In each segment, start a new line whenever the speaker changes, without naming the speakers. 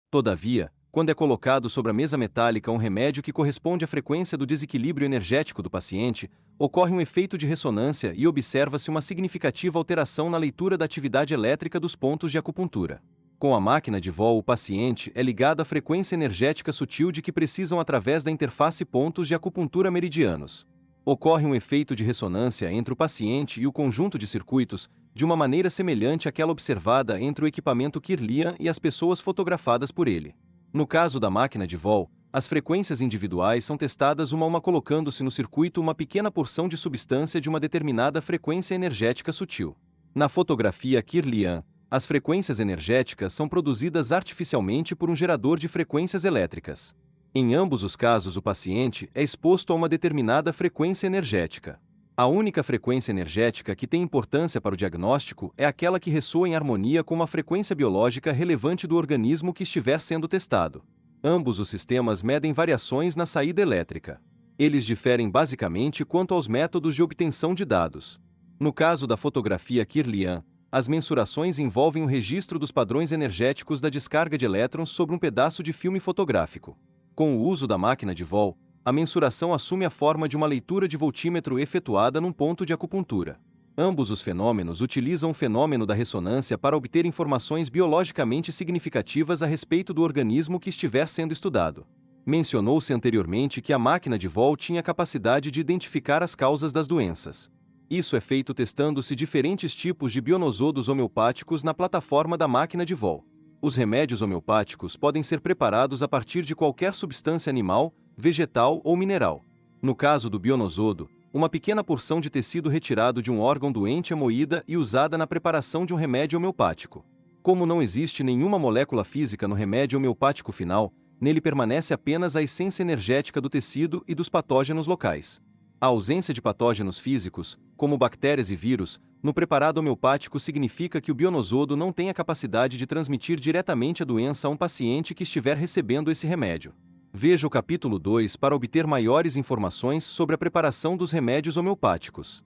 Todavia, quando é colocado sobre a mesa metálica um remédio que corresponde à frequência do desequilíbrio energético do paciente, ocorre um efeito de ressonância e observa-se uma significativa alteração na leitura da atividade elétrica dos pontos de acupuntura. Com a máquina de Voll, o paciente é ligado à frequência energética sutil de que precisam através da interface pontos de acupuntura meridianos. Ocorre um efeito de ressonância entre o paciente e o conjunto de circuitos, de uma maneira semelhante àquela observada entre o equipamento Kirlian e as pessoas fotografadas por ele. No caso da máquina de Voll, as frequências individuais são testadas uma a uma colocando-se no circuito uma pequena porção de substância de uma determinada frequência energética sutil. Na fotografia Kirlian, as frequências energéticas são produzidas artificialmente por um gerador de frequências elétricas. Em ambos os casos, o paciente é exposto a uma determinada frequência energética. A única frequência energética que tem importância para o diagnóstico é aquela que ressoa em harmonia com uma frequência biológica relevante do organismo que estiver sendo testado. Ambos os sistemas medem variações na saída elétrica. Eles diferem basicamente quanto aos métodos de obtenção de dados. No caso da fotografia Kirlian, as mensurações envolvem o registro dos padrões energéticos da descarga de elétrons sobre um pedaço de filme fotográfico. Com o uso da máquina de Voll, a mensuração assume a forma de uma leitura de voltímetro efetuada num ponto de acupuntura. Ambos os fenômenos utilizam o fenômeno da ressonância para obter informações biologicamente significativas a respeito do organismo que estiver sendo estudado. Mencionou-se anteriormente que a máquina de Voll tinha a capacidade de identificar as causas das doenças. Isso é feito testando-se diferentes tipos de bionosodos homeopáticos na plataforma da máquina de Voll. Os remédios homeopáticos podem ser preparados a partir de qualquer substância animal, vegetal ou mineral. No caso do bionosodo, uma pequena porção de tecido retirado de um órgão doente é moída e usada na preparação de um remédio homeopático. Como não existe nenhuma molécula física no remédio homeopático final, nele permanece apenas a essência energética do tecido e dos patógenos locais. A ausência de patógenos físicos, como bactérias e vírus, no preparado homeopático significa que o bionosodo não tem a capacidade de transmitir diretamente a doença a um paciente que estiver recebendo esse remédio. Veja o capítulo 2 para obter maiores informações sobre a preparação dos remédios homeopáticos.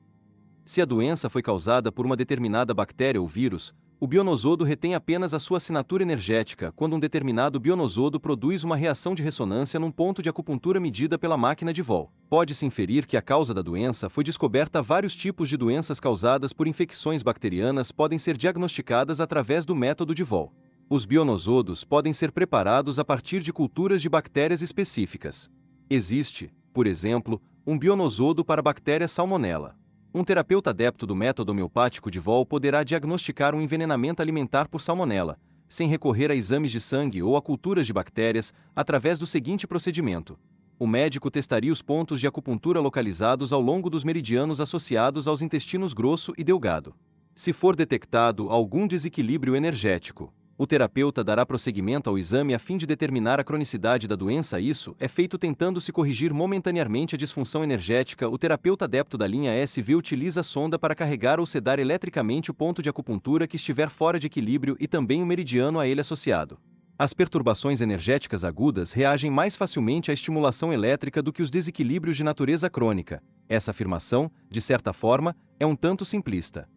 Se a doença foi causada por uma determinada bactéria ou vírus, o bionosodo retém apenas a sua assinatura energética quando um determinado bionosodo produz uma reação de ressonância num ponto de acupuntura medida pela máquina de Voll. Pode-se inferir que a causa da doença foi descoberta. Vários tipos de doenças causadas por infecções bacterianas podem ser diagnosticadas através do método de Voll. Os bionosodos podem ser preparados a partir de culturas de bactérias específicas. Existe, por exemplo, um bionosodo para a bactéria Salmonella. Um terapeuta adepto do método homeopático de Voll poderá diagnosticar um envenenamento alimentar por salmonela, sem recorrer a exames de sangue ou a culturas de bactérias, através do seguinte procedimento. O médico testaria os pontos de acupuntura localizados ao longo dos meridianos associados aos intestinos grosso e delgado. Se for detectado algum desequilíbrio energético, o terapeuta dará prosseguimento ao exame a fim de determinar a cronicidade da doença. Isso é feito tentando-se corrigir momentaneamente a disfunção energética. O terapeuta adepto da linha SV utiliza a sonda para carregar ou sedar eletricamente o ponto de acupuntura que estiver fora de equilíbrio e também o meridiano a ele associado. As perturbações energéticas agudas reagem mais facilmente à estimulação elétrica do que os desequilíbrios de natureza crônica. Essa afirmação, de certa forma, é um tanto simplista.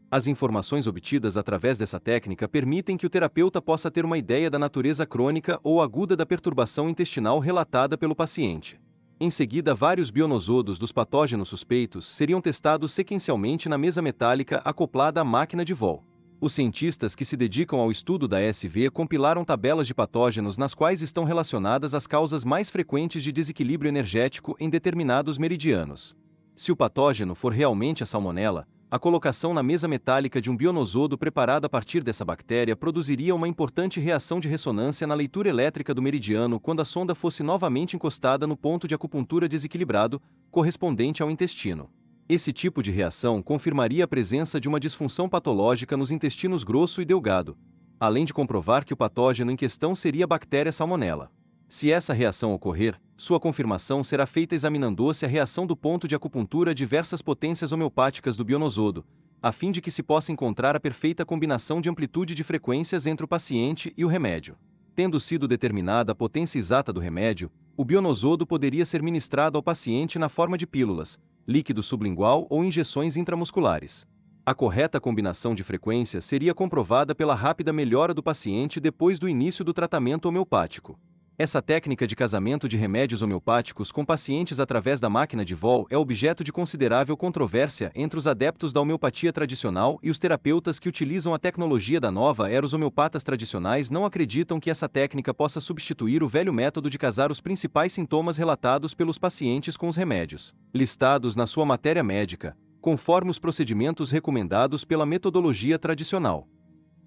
As informações obtidas através dessa técnica permitem que o terapeuta possa ter uma ideia da natureza crônica ou aguda da perturbação intestinal relatada pelo paciente. Em seguida, vários bionosodos dos patógenos suspeitos seriam testados sequencialmente na mesa metálica acoplada à máquina de Voll. Os cientistas que se dedicam ao estudo da SV compilaram tabelas de patógenos nas quais estão relacionadas as causas mais frequentes de desequilíbrio energético em determinados meridianos. Se o patógeno for realmente a salmonela, a colocação na mesa metálica de um bionosodo preparado a partir dessa bactéria produziria uma importante reação de ressonância na leitura elétrica do meridiano quando a sonda fosse novamente encostada no ponto de acupuntura desequilibrado, correspondente ao intestino. Esse tipo de reação confirmaria a presença de uma disfunção patológica nos intestinos grosso e delgado, além de comprovar que o patógeno em questão seria a bactéria salmonela. Se essa reação ocorrer, sua confirmação será feita examinando-se a reação do ponto de acupuntura a diversas potências homeopáticas do bionosodo, a fim de que se possa encontrar a perfeita combinação de amplitude de frequências entre o paciente e o remédio. Tendo sido determinada a potência exata do remédio, o bionosodo poderia ser ministrado ao paciente na forma de pílulas, líquido sublingual ou injeções intramusculares. A correta combinação de frequências seria comprovada pela rápida melhora do paciente depois do início do tratamento homeopático. Essa técnica de casamento de remédios homeopáticos com pacientes através da máquina de Voll é objeto de considerável controvérsia entre os adeptos da homeopatia tradicional e os terapeutas que utilizam a tecnologia da nova era. Os homeopatas tradicionais não acreditam que essa técnica possa substituir o velho método de casar os principais sintomas relatados pelos pacientes com os remédios listados na sua matéria médica, conforme os procedimentos recomendados pela metodologia tradicional.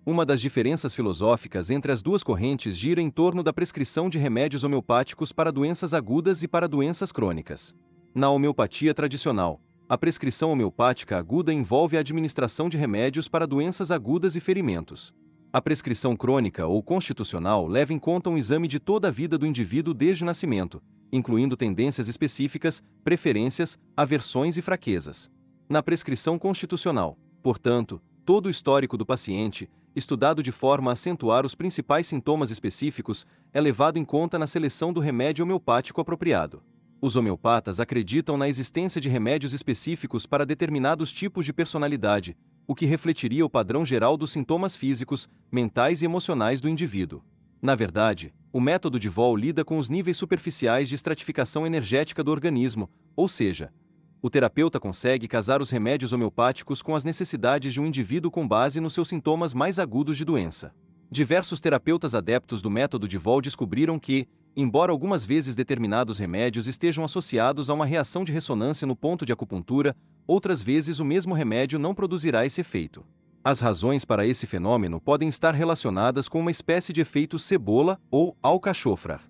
Uma das diferenças filosóficas entre as duas correntes gira em torno da prescrição de remédios homeopáticos para doenças agudas e para doenças crônicas. Na homeopatia tradicional, a prescrição homeopática aguda envolve a administração de remédios para doenças agudas e ferimentos. A prescrição crônica ou constitucional leva em conta um exame de toda a vida do indivíduo desde o nascimento, incluindo tendências específicas, preferências, aversões e fraquezas. Na prescrição constitucional, portanto, todo o histórico do paciente, estudado de forma a acentuar os principais sintomas específicos, é levado em conta na seleção do remédio homeopático apropriado. Os homeopatas acreditam na existência de remédios específicos para determinados tipos de personalidade, o que refletiria o padrão geral dos sintomas físicos, mentais e emocionais do indivíduo. Na verdade, o método de Voll lida com os níveis superficiais de estratificação energética do organismo, ou seja, o terapeuta consegue casar os remédios homeopáticos com as necessidades de um indivíduo com base nos seus sintomas mais agudos de doença. Diversos terapeutas adeptos do método de Voll descobriram que, embora algumas vezes determinados remédios estejam associados a uma reação de ressonância no ponto de acupuntura, outras vezes o mesmo remédio não produzirá esse efeito. As razões para esse fenômeno podem estar relacionadas com uma espécie de efeito cebola ou alcachofra.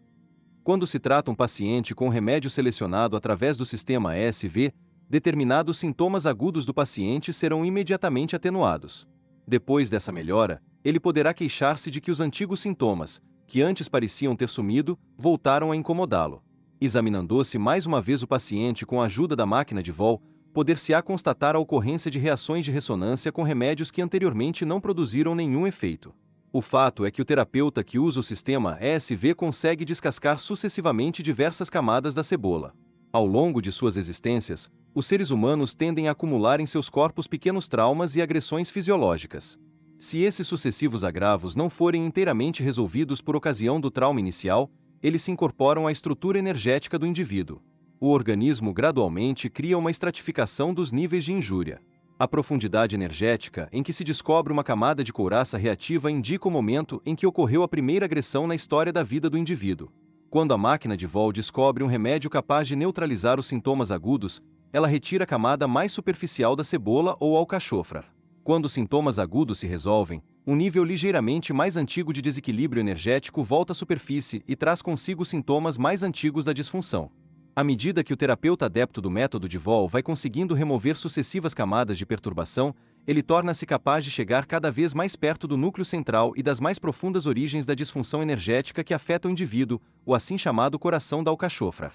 Quando se trata um paciente com remédio selecionado através do sistema ESV, determinados sintomas agudos do paciente serão imediatamente atenuados. Depois dessa melhora, ele poderá queixar-se de que os antigos sintomas, que antes pareciam ter sumido, voltaram a incomodá-lo. Examinando-se mais uma vez o paciente com a ajuda da máquina de Voll, poder-se-á constatar a ocorrência de reações de ressonância com remédios que anteriormente não produziram nenhum efeito. O fato é que o terapeuta que usa o sistema ESV consegue descascar sucessivamente diversas camadas da cebola. Ao longo de suas existências, os seres humanos tendem a acumular em seus corpos pequenos traumas e agressões fisiológicas. Se esses sucessivos agravos não forem inteiramente resolvidos por ocasião do trauma inicial, eles se incorporam à estrutura energética do indivíduo. O organismo gradualmente cria uma estratificação dos níveis de injúria. A profundidade energética em que se descobre uma camada de couraça reativa indica o momento em que ocorreu a primeira agressão na história da vida do indivíduo. Quando a máquina de Voll descobre um remédio capaz de neutralizar os sintomas agudos, ela retira a camada mais superficial da cebola ou alcachofra. Quando os sintomas agudos se resolvem, um nível ligeiramente mais antigo de desequilíbrio energético volta à superfície e traz consigo os sintomas mais antigos da disfunção. À medida que o terapeuta adepto do método de Voll vai conseguindo remover sucessivas camadas de perturbação, ele torna-se capaz de chegar cada vez mais perto do núcleo central e das mais profundas origens da disfunção energética que afeta o indivíduo, o assim chamado coração da alcachofra.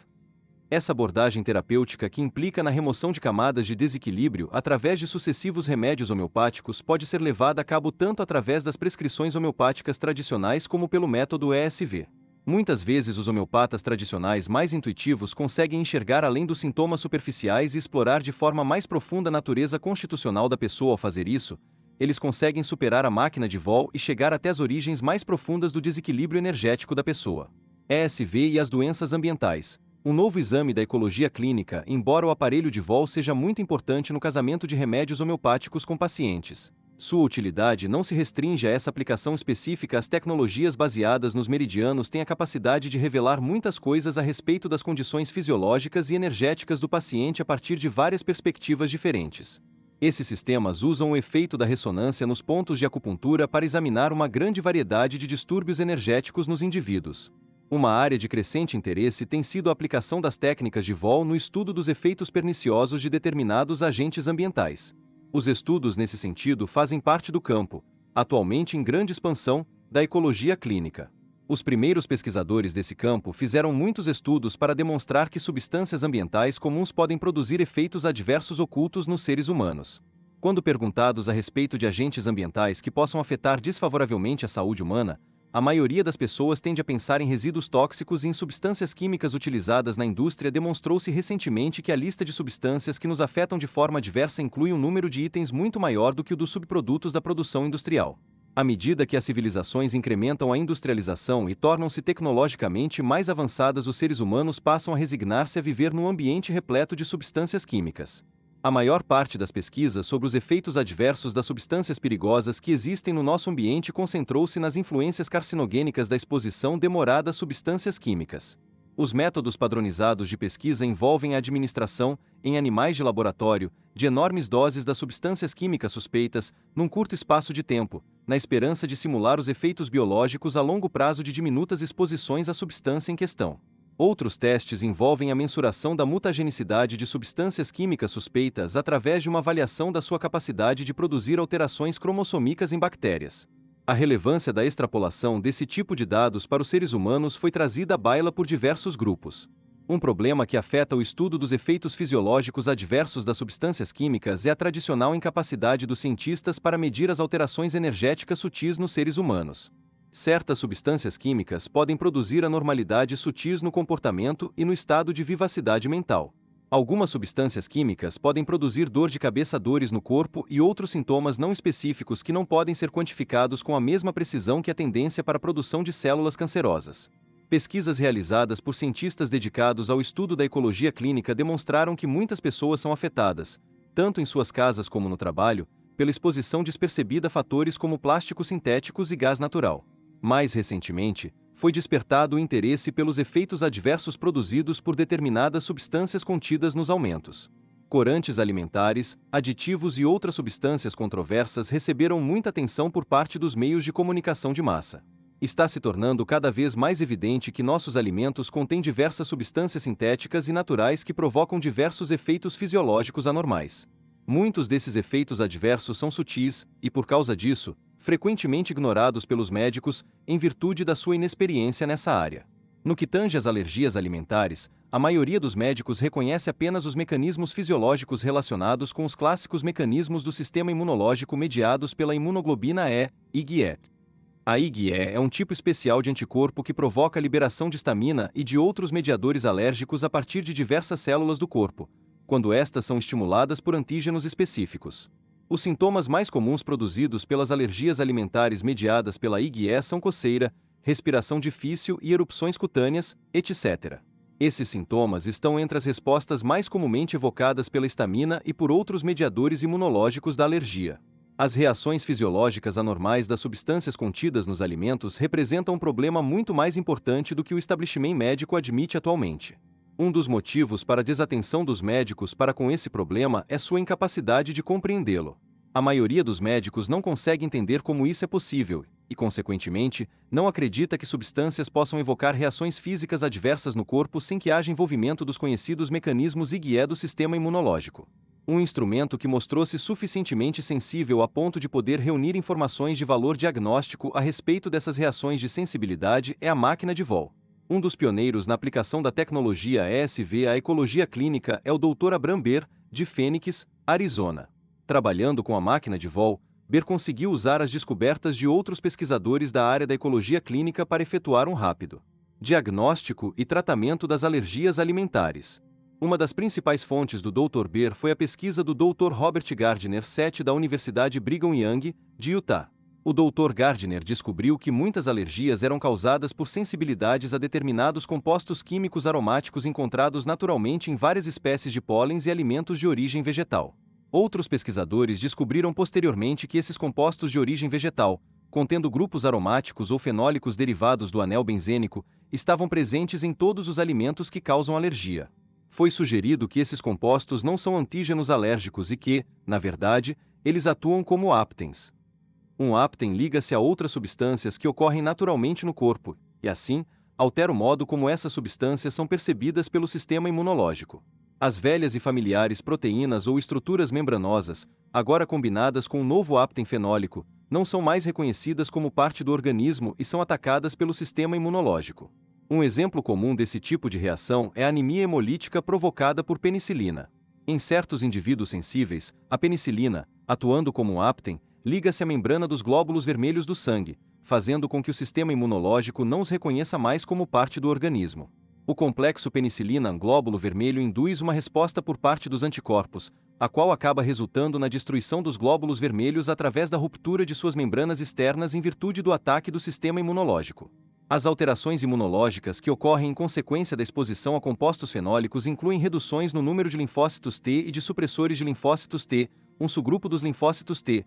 Essa abordagem terapêutica que implica na remoção de camadas de desequilíbrio através de sucessivos remédios homeopáticos pode ser levada a cabo tanto através das prescrições homeopáticas tradicionais como pelo método ESV. Muitas vezes os homeopatas tradicionais mais intuitivos conseguem enxergar além dos sintomas superficiais e explorar de forma mais profunda a natureza constitucional da pessoa. Ao fazer isso, eles conseguem superar a máquina de Voll e chegar até as origens mais profundas do desequilíbrio energético da pessoa. ESV e as doenças ambientais. Um novo exame da ecologia clínica. Embora o aparelho de Voll seja muito importante no casamento de remédios homeopáticos com pacientes, sua utilidade não se restringe a essa aplicação específica. As tecnologias baseadas nos meridianos têm a capacidade de revelar muitas coisas a respeito das condições fisiológicas e energéticas do paciente a partir de várias perspectivas diferentes. Esses sistemas usam o efeito da ressonância nos pontos de acupuntura para examinar uma grande variedade de distúrbios energéticos nos indivíduos. Uma área de crescente interesse tem sido a aplicação das técnicas de Voll no estudo dos efeitos perniciosos de determinados agentes ambientais. Os estudos nesse sentido fazem parte do campo, atualmente em grande expansão, da ecologia clínica. Os primeiros pesquisadores desse campo fizeram muitos estudos para demonstrar que substâncias ambientais comuns podem produzir efeitos adversos ocultos nos seres humanos. Quando perguntados a respeito de agentes ambientais que possam afetar desfavoravelmente a saúde humana, A maioria das pessoas tende a pensar em resíduos tóxicos e em substâncias químicas utilizadas na indústria. Demonstrou-se recentemente que a lista de substâncias que nos afetam de forma adversa inclui um número de itens muito maior do que o dos subprodutos da produção industrial. À medida que as civilizações incrementam a industrialização e tornam-se tecnologicamente mais avançadas, os seres humanos passam a resignar-se a viver num ambiente repleto de substâncias químicas. A maior parte das pesquisas sobre os efeitos adversos das substâncias perigosas que existem no nosso ambiente concentrou-se nas influências carcinogênicas da exposição demorada a substâncias químicas. Os métodos padronizados de pesquisa envolvem a administração, em animais de laboratório, de enormes doses das substâncias químicas suspeitas, num curto espaço de tempo, na esperança de simular os efeitos biológicos a longo prazo de diminutas exposições à substância em questão. Outros testes envolvem a mensuração da mutagenicidade de substâncias químicas suspeitas através de uma avaliação da sua capacidade de produzir alterações cromossômicas em bactérias. A relevância da extrapolação desse tipo de dados para os seres humanos foi trazida à baila por diversos grupos. Um problema que afeta o estudo dos efeitos fisiológicos adversos das substâncias químicas é a tradicional incapacidade dos cientistas para medir as alterações energéticas sutis nos seres humanos. Certas substâncias químicas podem produzir anormalidades sutis no comportamento e no estado de vivacidade mental. Algumas substâncias químicas podem produzir dor de cabeça, dores no corpo e outros sintomas não específicos que não podem ser quantificados com a mesma precisão que a tendência para a produção de células cancerosas. Pesquisas realizadas por cientistas dedicados ao estudo da ecologia clínica demonstraram que muitas pessoas são afetadas, tanto em suas casas como no trabalho, pela exposição despercebida a fatores como plásticos sintéticos e gás natural. Mais recentemente, foi despertado o interesse pelos efeitos adversos produzidos por determinadas substâncias contidas nos alimentos. Corantes alimentares, aditivos e outras substâncias controversas receberam muita atenção por parte dos meios de comunicação de massa. Está se tornando cada vez mais evidente que nossos alimentos contêm diversas substâncias sintéticas e naturais que provocam diversos efeitos fisiológicos anormais. Muitos desses efeitos adversos são sutis e, por causa disso, frequentemente ignorados pelos médicos, em virtude da sua inexperiência nessa área. No que tange às alergias alimentares, a maioria dos médicos reconhece apenas os mecanismos fisiológicos relacionados com os clássicos mecanismos do sistema imunológico mediados pela imunoglobina E, IgE. A IgE é um tipo especial de anticorpo que provoca a liberação de histamina e de outros mediadores alérgicos a partir de diversas células do corpo, quando estas são estimuladas por antígenos específicos. Os sintomas mais comuns produzidos pelas alergias alimentares mediadas pela IgE são coceira, respiração difícil e erupções cutâneas, etc. Esses sintomas estão entre as respostas mais comumente evocadas pela histamina e por outros mediadores imunológicos da alergia. As reações fisiológicas anormais das substâncias contidas nos alimentos representam um problema muito mais importante do que o estabelecimento médico admite atualmente. Um dos motivos para a desatenção dos médicos para com esse problema é sua incapacidade de compreendê-lo. A maioria dos médicos não consegue entender como isso é possível e, consequentemente, não acredita que substâncias possam evocar reações físicas adversas no corpo sem que haja envolvimento dos conhecidos mecanismos IgE do sistema imunológico. Um instrumento que mostrou-se suficientemente sensível a ponto de poder reunir informações de valor diagnóstico a respeito dessas reações de sensibilidade é a máquina de Vol. Um dos pioneiros na aplicação da tecnologia ESV à ecologia clínica é o Dr. Abraham Beer, de Phoenix, Arizona. Trabalhando com a máquina de Vol, Beer conseguiu usar as descobertas de outros pesquisadores da área da ecologia clínica para efetuar um rápido diagnóstico e tratamento das alergias alimentares. Uma das principais fontes do Dr. Beer foi a pesquisa do Dr. Robert Gardner VII da Universidade Brigham Young, de Utah. O Dr. Gardner descobriu que muitas alergias eram causadas por sensibilidades a determinados compostos químicos aromáticos encontrados naturalmente em várias espécies de pólens e alimentos de origem vegetal. Outros pesquisadores descobriram posteriormente que esses compostos de origem vegetal, contendo grupos aromáticos ou fenólicos derivados do anel benzênico, estavam presentes em todos os alimentos que causam alergia. Foi sugerido que esses compostos não são antígenos alérgicos e que, na verdade, eles atuam como aptens. Um apten liga-se a outras substâncias que ocorrem naturalmente no corpo, e assim, altera o modo como essas substâncias são percebidas pelo sistema imunológico. As velhas e familiares proteínas ou estruturas membranosas, agora combinadas com um novo apten fenólico, não são mais reconhecidas como parte do organismo e são atacadas pelo sistema imunológico. Um exemplo comum desse tipo de reação é a anemia hemolítica provocada por penicilina. Em certos indivíduos sensíveis, a penicilina, atuando como um apten, liga-se à membrana dos glóbulos vermelhos do sangue, fazendo com que o sistema imunológico não os reconheça mais como parte do organismo. O complexo penicilina-glóbulo vermelho induz uma resposta por parte dos anticorpos, a qual acaba resultando na destruição dos glóbulos vermelhos através da ruptura de suas membranas externas em virtude do ataque do sistema imunológico. As alterações imunológicas que ocorrem em consequência da exposição a compostos fenólicos incluem reduções no número de linfócitos T e de supressores de linfócitos T, um subgrupo dos linfócitos T.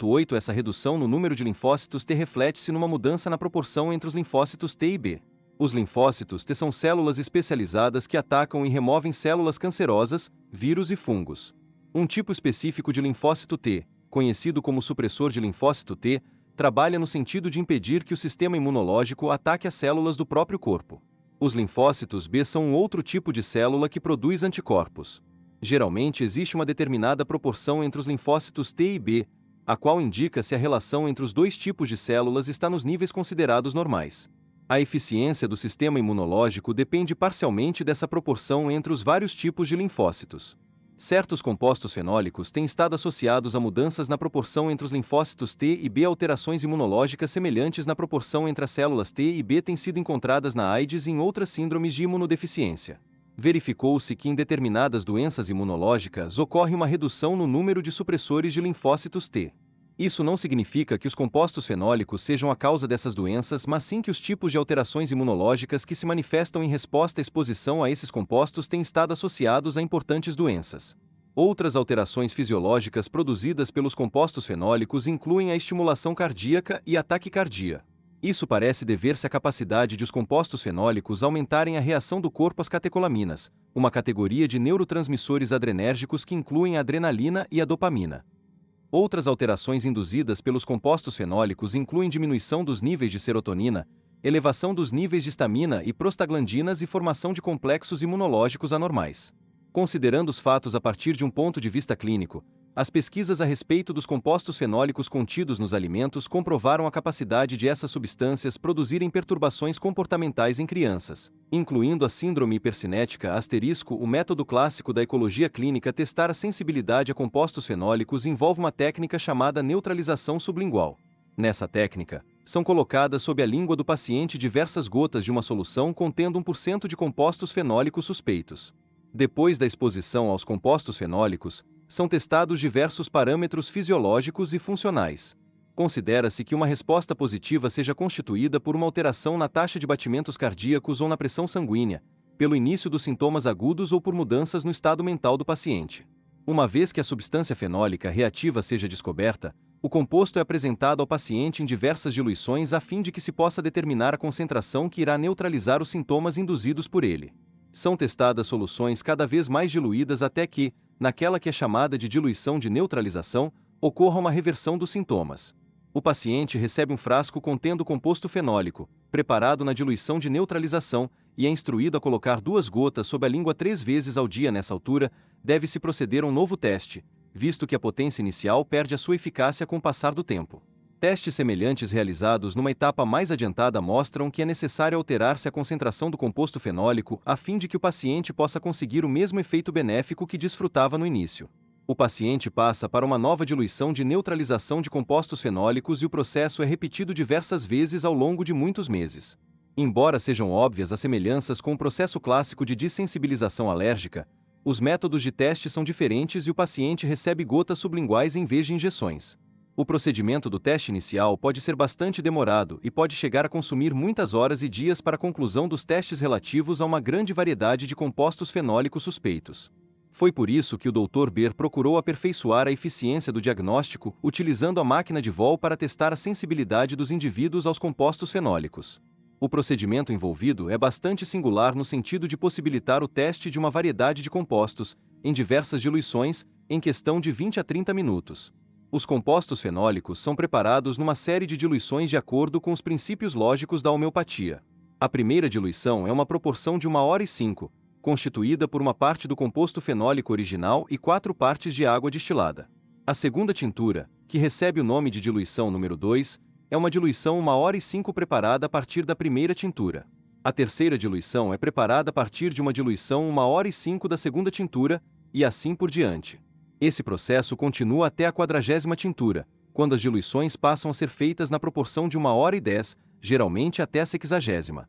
8. Essa redução no número de linfócitos T reflete-se numa mudança na proporção entre os linfócitos T e B. Os linfócitos T são células especializadas que atacam e removem células cancerosas, vírus e fungos. Um tipo específico de linfócito T, conhecido como supressor de linfócito T, trabalha no sentido de impedir que o sistema imunológico ataque as células do próprio corpo. Os linfócitos B são um outro tipo de célula que produz anticorpos. Geralmente existe uma determinada proporção entre os linfócitos T e B, a qual indica se a relação entre os dois tipos de células está nos níveis considerados normais. A eficiência do sistema imunológico depende parcialmente dessa proporção entre os vários tipos de linfócitos. Certos compostos fenólicos têm estado associados a mudanças na proporção entre os linfócitos T e B. Alterações imunológicas semelhantes na proporção entre as células T e B têm sido encontradas na AIDS e em outras síndromes de imunodeficiência. Verificou-se que em determinadas doenças imunológicas ocorre uma redução no número de supressores de linfócitos T. Isso não significa que os compostos fenólicos sejam a causa dessas doenças, mas sim que os tipos de alterações imunológicas que se manifestam em resposta à exposição a esses compostos têm estado associados a importantes doenças. Outras alterações fisiológicas produzidas pelos compostos fenólicos incluem a estimulação cardíaca e a taquicardia. Isso parece dever-se à capacidade de os compostos fenólicos aumentarem a reação do corpo às catecolaminas, uma categoria de neurotransmissores adrenérgicos que incluem a adrenalina e a dopamina. Outras alterações induzidas pelos compostos fenólicos incluem diminuição dos níveis de serotonina, elevação dos níveis de histamina e prostaglandinas e formação de complexos imunológicos anormais. Considerando os fatos a partir de um ponto de vista clínico, as pesquisas a respeito dos compostos fenólicos contidos nos alimentos comprovaram a capacidade de essas substâncias produzirem perturbações comportamentais em crianças, incluindo a síndrome hipercinética. O método clássico da ecologia clínica testar a sensibilidade a compostos fenólicos envolve uma técnica chamada neutralização sublingual. Nessa técnica, são colocadas sob a língua do paciente diversas gotas de uma solução contendo 1% de compostos fenólicos suspeitos. Depois da exposição aos compostos fenólicos, são testados diversos parâmetros fisiológicos e funcionais. Considera-se que uma resposta positiva seja constituída por uma alteração na taxa de batimentos cardíacos ou na pressão sanguínea, pelo início dos sintomas agudos ou por mudanças no estado mental do paciente. Uma vez que a substância fenólica reativa seja descoberta, o composto é apresentado ao paciente em diversas diluições a fim de que se possa determinar a concentração que irá neutralizar os sintomas induzidos por ele. São testadas soluções cada vez mais diluídas até que, naquela que é chamada de diluição de neutralização, ocorra uma reversão dos sintomas. O paciente recebe um frasco contendo composto fenólico, preparado na diluição de neutralização, e é instruído a colocar 2 gotas sob a língua 3 vezes ao dia. Nessa altura, deve-se proceder a um novo teste, visto que a potência inicial perde a sua eficácia com o passar do tempo. Testes semelhantes realizados numa etapa mais adiantada mostram que é necessário alterar-se a concentração do composto fenólico a fim de que o paciente possa conseguir o mesmo efeito benéfico que desfrutava no início. O paciente passa para uma nova diluição de neutralização de compostos fenólicos e o processo é repetido diversas vezes ao longo de muitos meses. Embora sejam óbvias as semelhanças com o processo clássico de dessensibilização alérgica, os métodos de teste são diferentes e o paciente recebe gotas sublinguais em vez de injeções. O procedimento do teste inicial pode ser bastante demorado e pode chegar a consumir muitas horas e dias para a conclusão dos testes relativos a uma grande variedade de compostos fenólicos suspeitos. Foi por isso que o Dr. Beer procurou aperfeiçoar a eficiência do diagnóstico, utilizando a máquina de Vol para testar a sensibilidade dos indivíduos aos compostos fenólicos. O procedimento envolvido é bastante singular no sentido de possibilitar o teste de uma variedade de compostos, em diversas diluições, em questão de 20 a 30 minutos. Os compostos fenólicos são preparados numa série de diluições de acordo com os princípios lógicos da homeopatia. A primeira diluição é uma proporção de 1h05, constituída por uma parte do composto fenólico original e 4 partes de água destilada. A segunda tintura, que recebe o nome de diluição número 2, é uma diluição 1h05 preparada a partir da primeira tintura. A terceira diluição é preparada a partir de uma diluição 1h05 da segunda tintura, e assim por diante. Esse processo continua até a 40ª tintura, quando as diluições passam a ser feitas na proporção de 1h10, geralmente até a 60ª.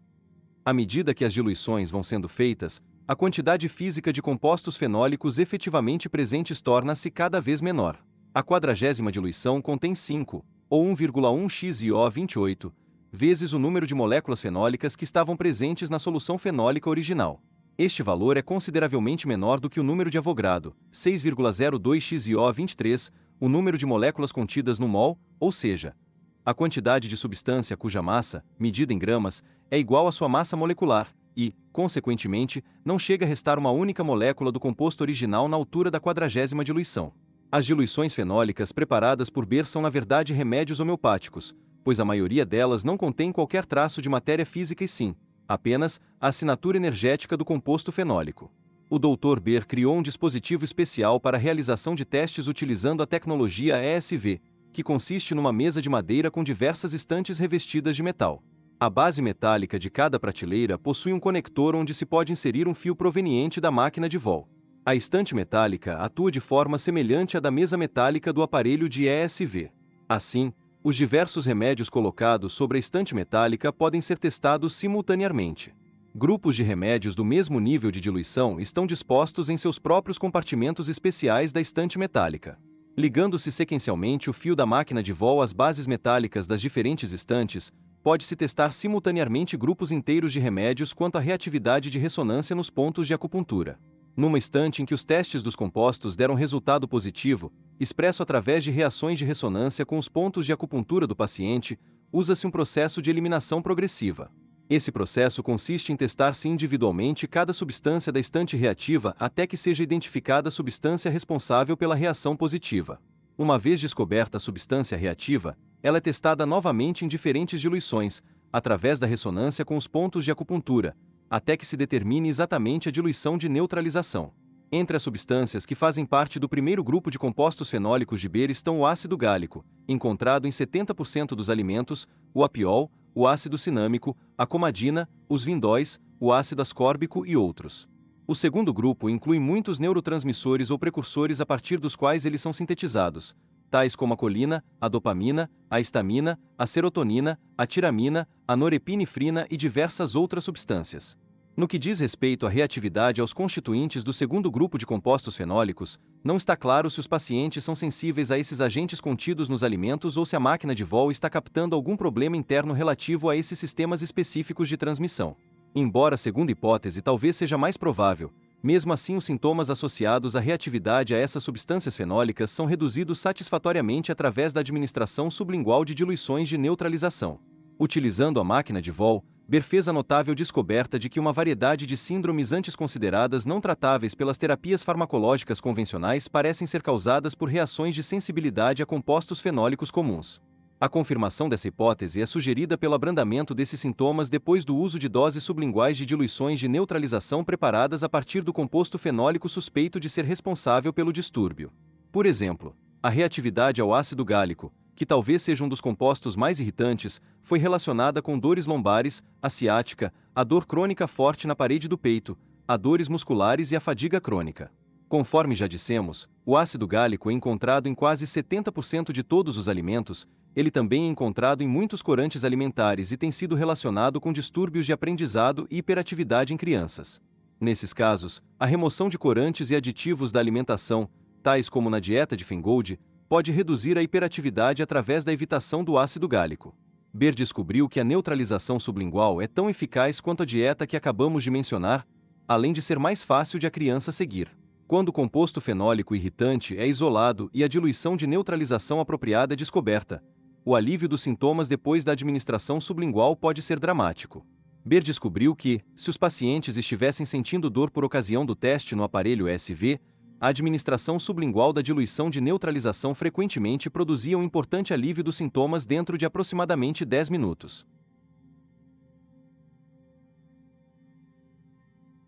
À medida que as diluições vão sendo feitas, a quantidade física de compostos fenólicos efetivamente presentes torna-se cada vez menor. A 40ª diluição contém 5, ou 1,1xIO28, vezes o número de moléculas fenólicas que estavam presentes na solução fenólica original. Este valor é consideravelmente menor do que o número de Avogadro, 6,02xIO23, o número de moléculas contidas no mol, ou seja, a quantidade de substância cuja massa, medida em gramas, é igual à sua massa molecular, e, consequentemente, não chega a restar uma única molécula do composto original na altura da 40ª diluição. As diluições fenólicas preparadas por Beer são na verdade remédios homeopáticos, pois a maioria delas não contém qualquer traço de matéria física e sim, apenas, a assinatura energética do composto fenólico. O Dr. Beer criou um dispositivo especial para a realização de testes utilizando a tecnologia ESV, que consiste numa mesa de madeira com diversas estantes revestidas de metal. A base metálica de cada prateleira possui um conector onde se pode inserir um fio proveniente da máquina de Voll. A estante metálica atua de forma semelhante à da mesa metálica do aparelho de ESV. Assim, os diversos remédios colocados sobre a estante metálica podem ser testados simultaneamente. Grupos de remédios do mesmo nível de diluição estão dispostos em seus próprios compartimentos especiais da estante metálica. Ligando-se sequencialmente o fio da máquina de Voll às bases metálicas das diferentes estantes, pode-se testar simultaneamente grupos inteiros de remédios quanto à reatividade de ressonância nos pontos de acupuntura. Numa estante em que os testes dos compostos deram resultado positivo, expresso através de reações de ressonância com os pontos de acupuntura do paciente, usa-se um processo de eliminação progressiva. Esse processo consiste em testar-se individualmente cada substância da estante reativa até que seja identificada a substância responsável pela reação positiva. Uma vez descoberta a substância reativa, ela é testada novamente em diferentes diluições, através da ressonância com os pontos de acupuntura, até que se determine exatamente a diluição de neutralização. Entre as substâncias que fazem parte do primeiro grupo de compostos fenólicos de Beer estão o ácido gálico, encontrado em 70% dos alimentos, o apiol, o ácido cinâmico, a comadina, os vindóis, o ácido ascórbico e outros. O segundo grupo inclui muitos neurotransmissores ou precursores a partir dos quais eles são sintetizados, tais como a colina, a dopamina, a histamina, a serotonina, a tiramina, a norepinefrina e diversas outras substâncias. No que diz respeito à reatividade aos constituintes do segundo grupo de compostos fenólicos, não está claro se os pacientes são sensíveis a esses agentes contidos nos alimentos ou se a máquina de Voll está captando algum problema interno relativo a esses sistemas específicos de transmissão. Embora a segunda hipótese talvez seja mais provável, mesmo assim os sintomas associados à reatividade a essas substâncias fenólicas são reduzidos satisfatoriamente através da administração sublingual de diluições de neutralização. Utilizando a máquina de Voll, Beer fez a notável descoberta de que uma variedade de síndromes antes consideradas não tratáveis pelas terapias farmacológicas convencionais parecem ser causadas por reações de sensibilidade a compostos fenólicos comuns. A confirmação dessa hipótese é sugerida pelo abrandamento desses sintomas depois do uso de doses sublinguais de diluições de neutralização preparadas a partir do composto fenólico suspeito de ser responsável pelo distúrbio. Por exemplo, a reatividade ao ácido gálico, que talvez seja um dos compostos mais irritantes, foi relacionada com dores lombares, a ciática, a dor crônica forte na parede do peito, a dores musculares e a fadiga crônica. Conforme já dissemos, o ácido gálico é encontrado em quase 70% de todos os alimentos. Ele também é encontrado em muitos corantes alimentares e tem sido relacionado com distúrbios de aprendizado e hiperatividade em crianças. Nesses casos, a remoção de corantes e aditivos da alimentação, tais como na dieta de Feingold, pode reduzir a hiperatividade através da evitação do ácido gálico. Beer descobriu que a neutralização sublingual é tão eficaz quanto a dieta que acabamos de mencionar, além de ser mais fácil de a criança seguir. Quando o composto fenólico irritante é isolado e a diluição de neutralização apropriada é descoberta, o alívio dos sintomas depois da administração sublingual pode ser dramático. Beer descobriu que, se os pacientes estivessem sentindo dor por ocasião do teste no aparelho ESV, a administração sublingual da diluição de neutralização frequentemente produzia um importante alívio dos sintomas dentro de aproximadamente 10 minutos.